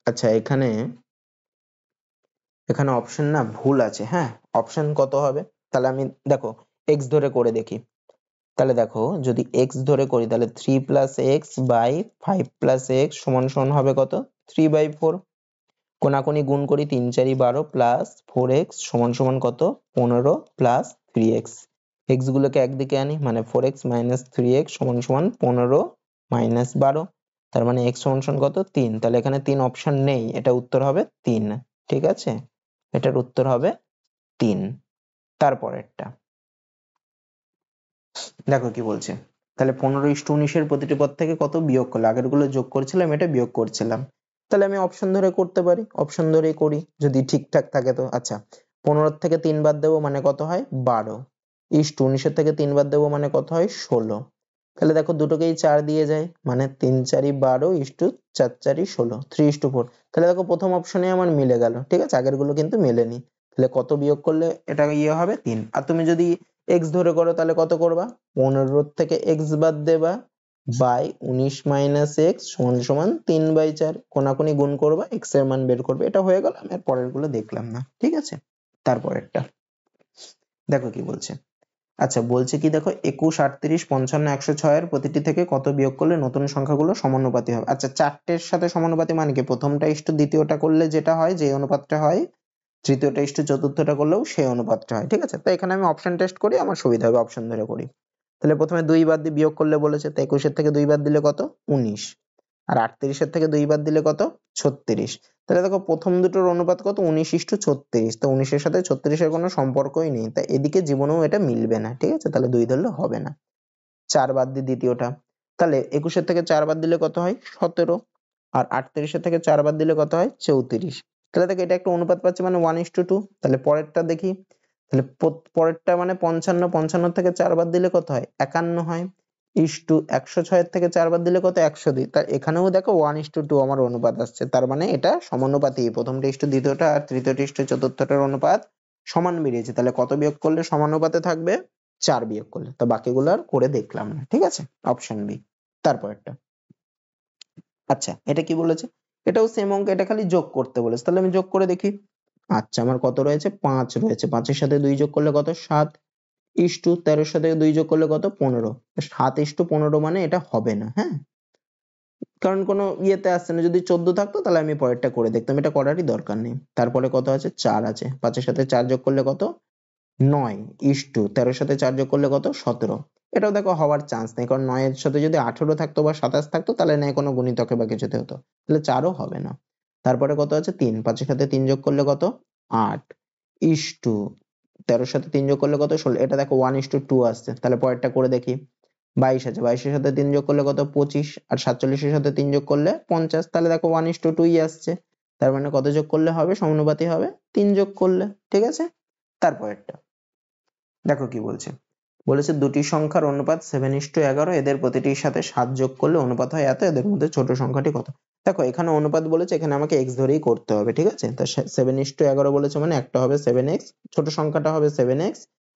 আচ্ছা এখানে অপশন না ভুল আছে, হ্যাঁ, অপশন কত হবে, তাহলে আমি দেখো x ধরে করে দেখি। তাহলে দেখো যদি x ধরে করি তাহলে 3 plus x by 5 plus x সমান সমান হবে কত 3/4, কোনাকুনি গুণ করি, 3 4 12 প্লাস 4x সমান সমান কত 15 প্লাস 3x, এক্স গুলোকে একদিকে আনি মানে 4x মাইনাস 3x সমান সমান 15 মাইনাস 12, তার মানে x সমান সমান কত 3, তাহলে এখানে 3 অপশন নেই, এটা উত্তর হবে 3। ঠিক আছে, এটার উত্তর হবে 3। তারপরেরটা দেখো কি বলছে, তাহলে 15:19 এর প্রতিটি পদ থেকে কত বিয়োগ করলে, আগের গুলো যোগ করছিলাম এটা বিয়োগ করছিলাম, তাহলে আমি অপশন ধরে করতে পারি, অপশন ধরেই করি যদি ঠিকঠাক থাকে তো। আচ্ছা 15 থেকে 3 বাদ দেবো মানে কত হয় 12, ইস টু 19 থেকে 3 বাদ দেবো মানে কত হয় 16। তাহলে দেখো দুটোকেই 4 দিয়ে যায় মানে 3 4 12 ইস টু 4 4 16 3:4। তাহলে দেখো প্রথম অপশনে আমার মিলে গেল, ঠিক আছে, আগের গুলো কিন্তু মেলেনি। তাহলে কত বিয়োগ করলে এটা হবে 3। আর তুমি যদি x ধরে করো তাহলে কত করবা, 15 থেকে x বাদ দেবা বাই 19 মাইনাস x সমান সমান 3/4, কোনাকুনি গুণ করবা, x এর মান বের করবে। এটা হয়ে গেল, আমি আর পরের গুলো দেখলাম না, ঠিক আছে। তারপরেরটা দেখো কি বলছে। আচ্ছা বলছে কি দেখো 21 38 55 106 এর প্রতিটি থেকে কত বিয়োগ করলে নতুন সংখ্যাগুলো সমানুপাতি হবে। আচ্ছা চারটের সাথে সমানুপাতি মানে কি, প্রথমটা ইস্টু দ্বিতীয়টা করলে যেটা হয় যে অনুপাতটা হয়, তৃতীয়টা ইস্টু চতুর্থটা করলেও সেই অনুপাতটা হয়, ঠিক আছে। তো এখানে আমি অপশন টেস্ট করি, আমার সুবিধা হবে অপশন ধরে করি। তাহলে প্রথমে 2 বাদ দিয়ে বিয়োগ করলে বলেছে, তো 21 থেকে 2 বাদ দিলে কত 19, আর 38 থেকে 2 বাদ দিলে কত 36। তাহলে দেখো প্রথম দুটোর অনুপাত কত 19:36, তো 19 এর সাথে 36 এর কোনো সম্পর্কই নেই, তাই এদিকে জীবনেও এটা মিলবে না, ঠিক আছে, তাহলে 2 ধরলে হবে না। 4 বাদ দিয়ে দ্বিতীয়টা, তাহলে 21 থেকে 4 বাদ দিলে কত হয় 17, আর 38 থেকে 4 বাদ দিলে কত হয় 34। তাহলে দেখো এটা একটা অনুপাত পাচ্ছি মানে 1:2। তাহলে পরেরটা দেখি, তাহলে পরেরটা মানে 55, 55 থেকে 4 বাদ দিলে কত হয় 51 হয়, ইস্টু 106 থেকে 4 বাদ দিলে কত 102। তা এখানেও দেখো 1:2 আমার অনুপাত আসছে, তার মানে এটা সমানুপাতি, প্রথমটা ইস্টু দ্বিতীয়টা আর তৃতীয়টা ইস্টু চতুর্থটার অনুপাত সমান বেরিয়েছে। তাহলে কত বিয়োগ করলে সমানুপাতে থাকবে 4 বিয়োগ করলে। তো বাকিগুলো আর করে দেখলাম না, ঠিক আছে, অপশন বি। তারপরেরটা আচ্ছা এটা কি বলেছে, এটাও সেম অঙ্ক, এটা খালি যোগ করতে বলেছে, তাহলে আমি যোগ করে দেখি। আচ্ছা আমার কত রয়েছে 5 রয়েছে, 5 এর সাথে 2 যোগ করলে কত 7, ইস্টু 13 এর সাথে 2 যোগ করলে কত 15। 7:15 মানে এটা হবে না, হ্যাঁ, কারণ কোনো ইয়েতে আসছে না। যদি 14 থাকতো তাহলে আমি পরেরটা করে দেখতাম, এটা করারই দরকার নেই। তারপরে কত আছে 4 আছে, 5 এর সাথে 4 যোগ করলে কত 9, ইস্টু 13 এর সাথে 4 যোগ করলে কত 17। এটাও দেখো হওয়ার চান্স নেই, কারণ 9 এর সাথে যদি 18 থাকতো বা 27 থাকতো তাহলে নয় কোনো গুণিতকে বা কিছুতে হতো, তাহলে 4ও হবে না। তারপরে কত আছে 3, 5 এর সাথে 3 যোগ করলে কত 8, ইস্টু 13 এর সাথে 3 যোগ করলে কত 16। এটা দেখো 1:2 আসছে, তাহলে পরেরটা করে দেখি। 22 আছে, 22 এর সাথে 3 যোগ করলে কত 25, আর 47 এর সাথে 3 যোগ করলে 50। তাহলে দেখো 1:2 আসছে, তার মানে কত যোগ করলে হবে সমানুপাতি হবে 3 যোগ করলে, ঠিক আছে। তারপরেরটা দেখো কি বলছে, বলেছে দুটি সংখ্যার অনুপাত 7:11, এদের প্রতিটির সাথে 7 যোগ করলে অনুপাত হয় এত, এদের মধ্যে ছোট সংখ্যাটি কত। দেখো এখানে অনুপাত বলেছে, এখানে আমাকে x ধরেই করতে হবে, ঠিক আছে। তো 7:11 বলেছে মানে একটা হবে 7x, ছোট সংখ্যাটা হবে 7x,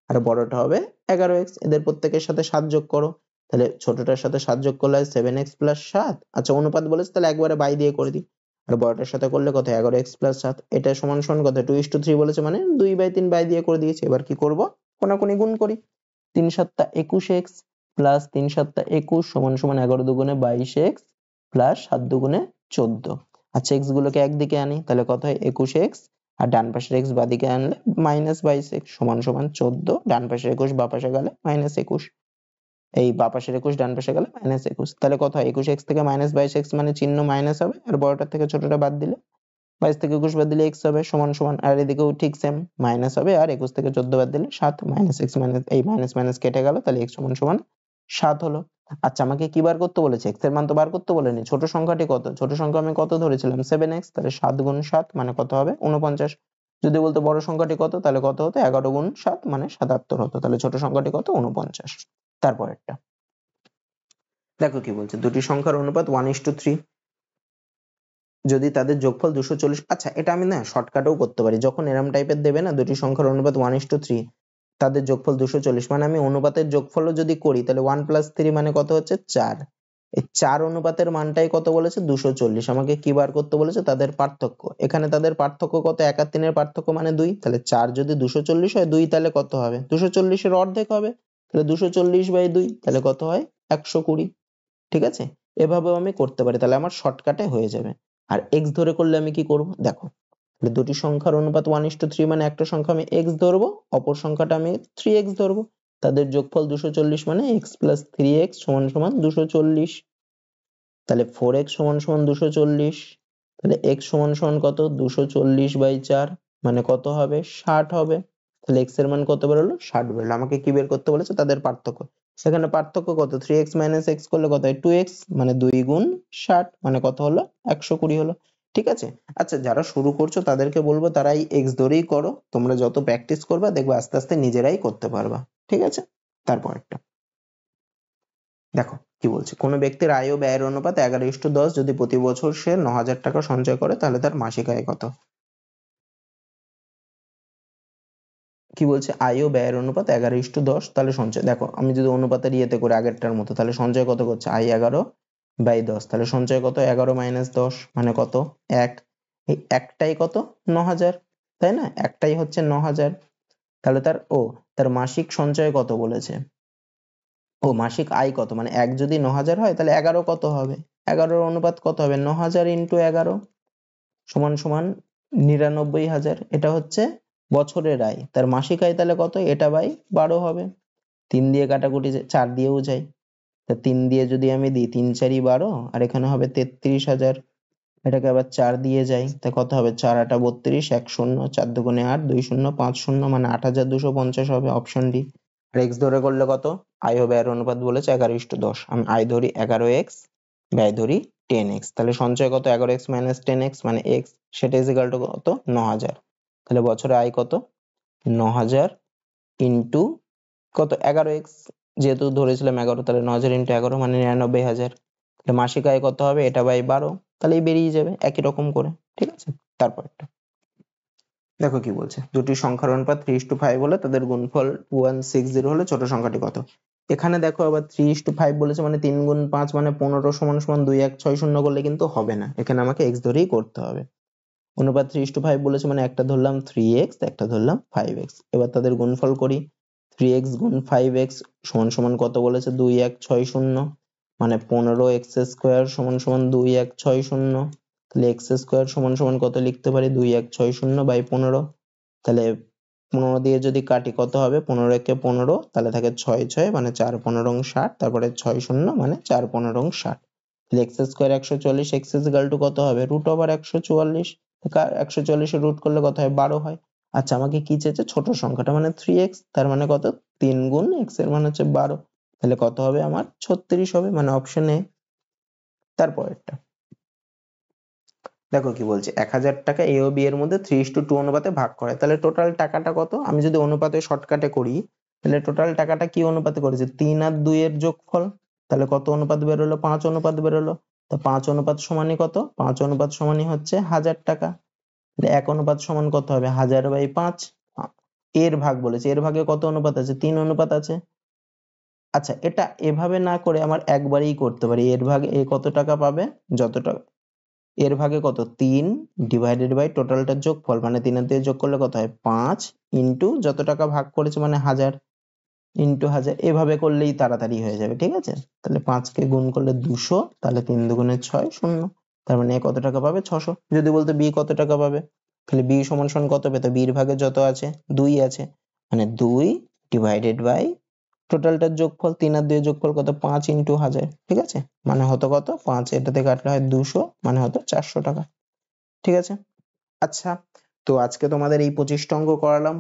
আর বড়টা হবে 11x। এদের প্রত্যেকের সাথে 7 যোগ করো, তাহলে ছোটটার সাথে 7 যোগ করলে হয় 7x + 7। আচ্ছা অনুপাত বলেছে তাহলে একবারে বাই দিয়ে করে দিই, আর বড়টার সাথে করলে কত 11x + 7। এটা সমান সমান কত 2:3 বলেছে মানে 2/3 বাই দিয়ে করে দিয়েছি। এবার কি করব, কোনাকুনি গুণ করি। 3 7 21x প্লাস 3 7 21 সমান সমান 11 দুগুণে 22x প্লাস 7 দুগুণে 14। আচ্ছা x গুলোকে একদিকে আনি, তাহলে কত হয় 21x, আর ডান পাশের x বাদিকে আনলে -22x সমান সমান 14। ডান পাশের 21 বাঁ পাশে গেলে -21, এই বাঁ পাশের 21 ডান পাশে গেলে -21। তাহলে কত হয় 21x থেকে -22x মানে চিহ্ন মাইনাস হবে, আর বড়টার থেকে ছোটটা বাদ দিলে 22 থেকে 21 বাদ দিলে x হবে সমান সমান, আর এদিকেও ঠিক সেম মাইনাস হবে, আর 21 থেকে 14 বাদ দিলে 7, -x মাইনাস এই মাইনাস মাইনাস কেটে গেল, তাহলে x সমান সমান 7 হলো। আচ্ছা আমাকে কি বার করতে বলেছে, x এর মান তো বার করতে বলেনি, ছোট সংখ্যাটি কত, ছোট সংখ্যা আমি কত ধরেছিলাম 7x, তাহলে 7 গুণ 7 মানে কত হবে 49। যদি বলতো বড় সংখ্যাটি কত, তাহলে কত হতো 11 গুণ 7 মানে 77 হতো, তাহলে ছোট সংখ্যাটি কত 49। তারপরেরটা দেখো কি বলছে, দুটি সংখ্যার অনুপাত 1:3, যদি তাদের যোগফল 240। আচ্ছা এটা আমি না শর্টকাটেও করতে পারি, যখন এরম টাইপের দেবে না দুটি সংখ্যার অনুপাত 1:3, তাদের যোগফল 240, মানে আমি অনুপাতের যোগফলও যদি করি তাহলে 1 + 3 মানে কত হচ্ছে 4। এই 4 অনুপাতের মানটাই কত বলেছে 240। আমাকে কি বার করতে বলেছে তাদের পার্থক্য, এখানে তাদের পার্থক্য কত 1 আর 3 এর পার্থক্য মানে 2, তাহলে 4 যদি 240 হয় 2 তাহলে কত হবে 240 এর অর্ধেক হবে, তাহলে 240/2 তাহলে কত হয় 120, ঠিক আছে। এভাবেও আমি করতে পারি, তাহলে আমার শর্টকাটে হয়ে যাবে। আর x ধরে করলে আমি কি করব দেখো, তাহলে দুটি সংখ্যার অনুপাত 1:3 মানে একটা সংখ্যা আমি x ধরবো, অপর সংখ্যাটা আমি 3x ধরবো, তাদের যোগফল 240 মানে x + 3x সমান সমান 240। তাহলে 4x সমান সমান 240, তাহলে x সমান সমান কত 240/4 মানে কত হবে 60 হবে। তাহলে x এর মান কত বেরোলো 60 বেরোলো। আমাকে কি বের করতে বলেছে তাদের পার্থক্য, সেখানে পার্থক্য কত 3x - x করলে কত হয় 2x, মানে 2 গুণ 60 মানে কত হলো 120 হলো, ঠিক আছে। আচ্ছা যারা শুরু করছো তাদেরকে বলবো তারা এই x ধরেই করো, তোমরা যত প্র্যাকটিস করবা দেখবে আস্তে আস্তে নিজেরাই করতে পারবা। ঠিক আছে, তারপরেরটা দেখো কি বলছে, কোনো ব্যক্তির আয় ও ব্যয়ের অনুপাত 11:10, যদি প্রতি বছর সে 9,000 টাকা সঞ্চয় করে তাহলে তার মাসিক আয় কত? কি বলছে, আয় ও ব্যয়ের অনুপাত 11:10, তাহলে সঞ্চয়, দেখো আমি যদি অনুপাতের ইয়েতে করে আগেরটার মতো, তাহলে সঞ্চয় কত করছে, আয় 11 বাই 10, তাহলে সঞ্চয় কত, 11 মাইনাস 10 মানে কত, 1, এই একটাই কত, 9,000, তাই না, একটাই হচ্ছে 9,000, তাহলে তার মাসিক সঞ্চয় কত বলেছে, মাসিক আয় কত, মানে 1 যদি 9,000 হয় তাহলে 11 কত হবে, 11 অনুপাত কত হবে, 9,000 ইন্টু 11 সমান সমান 99,000, এটা হচ্ছে বছরের আয়, তার মাসিক আয় তাহলে কত, এটা বাই 12 হবে, 3 দিয়ে কাটাকুটি 4 দিয়েও যায়, তা 3 দিয়ে যদি আমি দিই 3 4 12, আর এখানে হবে 33,000, এটাকে আবার 4 দিয়ে যাই, তা কত হবে, 4 8 32, 1 0, 4 দুগুণে 8, 2 0 5 0, মানে 8,250 হবে, অপশন ডি। আর এক্স ধরে করলে কত, আয় ও ব্যয়ের অনুপাত বলেছে 11:10, আমি আয় ধরি 11x, ব্যয় ধরি 10x, তাহলে সঞ্চয় কত, 11x মাইনাস 10x মানে x, সেটা ইজ ইকুয়াল টু কত, 9,000, তাহলে বছরে আয় কত, 9,000 ইন্টু কত, 11x, যেহেতু ধরেছিলাম 11, তাহলে 9,000 ইন্টু 11 মানে 99,000, তাহলে মাসিক আয় কত হবে, এটা বাই 12, তাহলেই বেরিয়ে যাবে একই রকম করে, ঠিক আছে, তারপরটা দেখো কি বলছে, দুটি সংখ্যার অনুপাত 3:5 হলে তাদের গুণফল 160 হলে ছোট সংখ্যাটি কত? এখানে দেখো আবার 3:5 বলেছে, মানে 3 গুণ 5 মানে 15 সমান সমান 2160 করলে কিন্তু হবে না, এখানে আমাকে x ধরেই করতে হবে। অনুপাত 3:5 বলেছে, মানে একটা ধরলাম 3x, একটা ধরলাম 5x, এবার তাদের গুণফল করি, 3x গুণ 5x সমান সমান কত বলেছে, 2160, মানে 15x স্কোয়ার সমান সমান 2160, তাহলে x স্কোয়ার সমান সমান কত লিখতে পারি, 2160 বাই 15, তাহলে 15 দিয়ে যদি কাটি কত হবে, 15 একে 15, তাহলে থাকে 6 6 মানে 4 15 60, তারপরে 6 0 মানে 4 15 60, তাহলে x square 140, x is equal to কত হবে, রুট ওভার 144, 140 এর রুট করলে কত হয়, 12 হয়। আচ্ছা আমাকে কি চেয়েছে, ছোট সংখ্যাটা, মানে 3x, তার মানে কত, 3 গুণ x এর মানে হচ্ছে 12, তাহলে কত হবে আমার, 36 হবে, মানে অপশন এ। তারপরেরটা দেখো কি বলছে, 1,000 টাকা এ ও বি এর মধ্যে 3:2 অনুপাতে ভাগ করে, তাহলে টোটাল টাকাটা কত, আমি যদি অনুপাতে শর্টকাটে করি, তাহলে টোটাল টাকাটা কি অনুপাতে করেছে, 3 আর 2 এর যোগফল, তাহলে কত অনুপাত বেরোলো, 5 অনুপাত বেরোলো, তো 5 অনুপাত সমানই কত, 5 অনুপাত সমানই হচ্ছে 1,000 টাকা, তাহলে 1 অনুপাত সমান কত হবে, 1,000 বাই 5, এর ভাগ বলেছে, এর ভাগে কত অনুপাত আছে, 3 অনুপাত আছে। আচ্ছা এটা এভাবে না করে আমার একবারেই করতে পারি, এর ভাগে এ কত টাকা পাবে, যত টাকা, এর ভাগে কত, 3 ডিভাইডেড বাই টোটালটার যোগফল, মানে 3 এর দিয়ে যোগ করলে কত হয়, 5 ইন্টু যত টাকা ভাগ করেছে মানে 1,000 ইন্টু 1,000, এভাবে করলেই তাড়াতাড়ি হয়ে যাবে, ঠিক আছে, তাহলে 5 কে গুণ করলে 200, তাহলে 3 দুগুণে 6 0, তার মানে এ কত টাকা পাবে, 600। যদি বলতো বি কত টাকা পাবে, তাহলে বি সমান সমান কত পেতো, বির ভাগে যত আছে 2 আছে, মানে 2 ডিভাইডেড বাই টোটালটার যোগফল, 3 আর 2 এর যোগফল কত, 5 ইন্টু 1,000, ঠিক আছে, মানে হতো কত, 5 এটাতে কাটলে হয় 200, মানে হতো 400 টাকা, ঠিক আছে। আচ্ছা, তো আজকে তোমাদের এই 25টা অঙ্ক করালাম,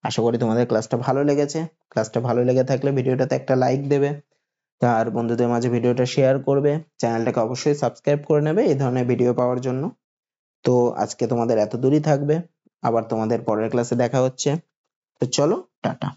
আশা করি তোমাদের ক্লাসটা ভালো লেগেছে, ক্লাসটা ভালো লেগে থাকলে ভিডিওটাতে একটা লাইক দেবে, আর বন্ধুদের মাঝে ভিডিওটা শেয়ার করবে, চ্যানেলটাকে অবশ্যই সাবস্ক্রাইব করে নেবে এই ধরনের ভিডিও পাওয়ার জন্য। তো আজকে তোমাদের এত দূরই থাকবে, আবার তোমাদের পরের ক্লাসে দেখা হচ্ছে, তো চলো টাটা।